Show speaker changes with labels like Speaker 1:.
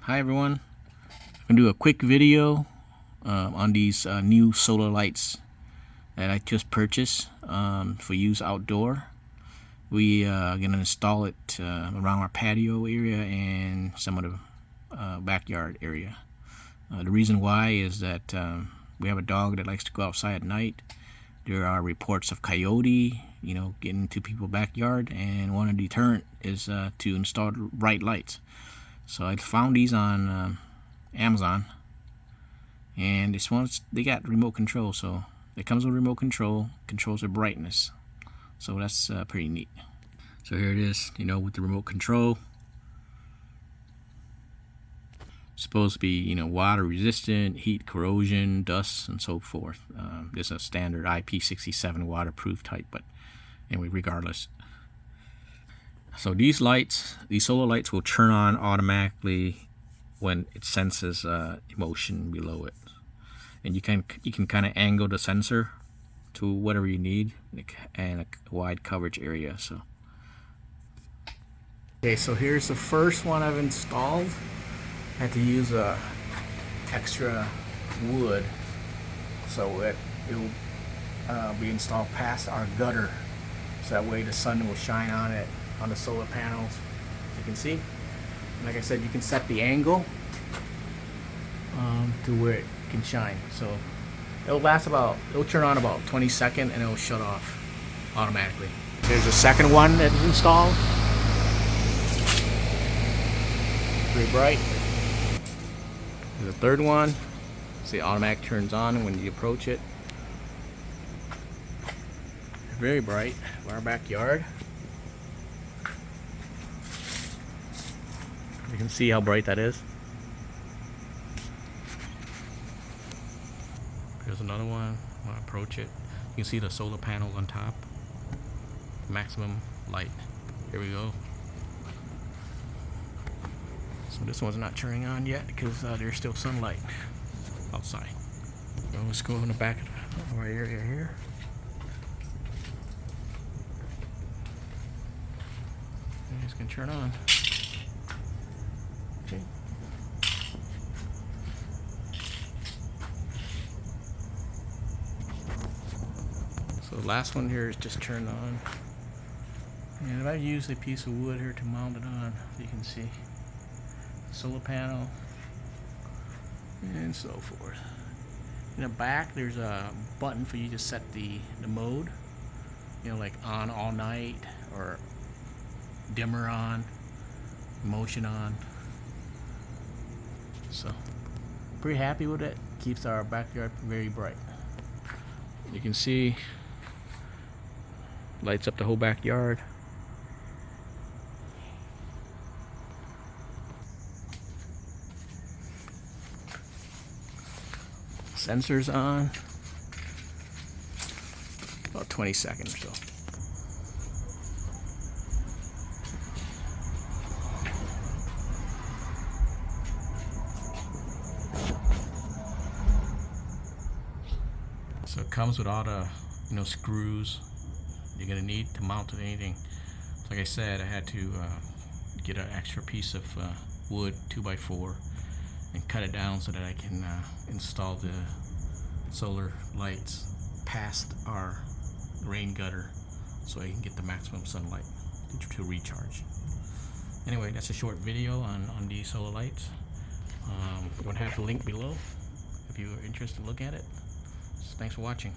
Speaker 1: Hi everyone, I'm going to do a quick video on these new solar lights that I just purchased for use outdoor. We are going to install it around our patio area and some of the backyard area. The reason why is that we have a dog that likes to go outside at night. There are reports of coyote, getting into people's backyard, and one of the deterrent is to install bright lights. So I found these on Amazon, and this one's, they got remote control, so it comes with remote control, controls the brightness. So that's pretty neat. So here it is, with the remote control. It's supposed to be, water resistant, heat, corrosion, dust, and so forth. This is a standard IP67 waterproof type, but anyway, regardless. So these solar lights will turn on automatically when it senses motion below it, and you can kind of angle the sensor to whatever you need, and a wide coverage area. So okay, so here's the first one I've installed. I had to use extra wood, so it will be installed past our gutter, so that way the sun will shine on it, on the solar panels. As you can see, like I said, you can set the angle to where it can shine. So it'll turn on about 20 seconds, and it'll shut off automatically. There's a second one that's installed. Pretty bright. There's a third one. See, automatic turns on when you approach it. Very bright for our backyard. You can see how bright that is. Here's another one. When I approach it, you can see the solar panels on top. Maximum light. Here we go. So this one's not turning on yet because there's still sunlight outside. So let's go in the back of our area here. And it's gonna turn on. Okay. So the last one here is just turned on. And I used a piece of wood here to mount it on, so you can see solar panel and so forth. In the back there's a button for you to set the mode, like on all night, or dimmer on, motion on. So pretty happy with it. Keeps our backyard very bright. You can see lights up the whole backyard. Sensors on. About 20 seconds or so. So it comes with all the screws you're gonna need to mount it anything. Like I said, I had to get an extra piece of wood, 2x4, and cut it down so that I can install the solar lights past our rain gutter, so I can get the maximum sunlight to recharge. Anyway, that's a short video on these solar lights. I'm going to have the link below if you're interested to look at it. So thanks for watching.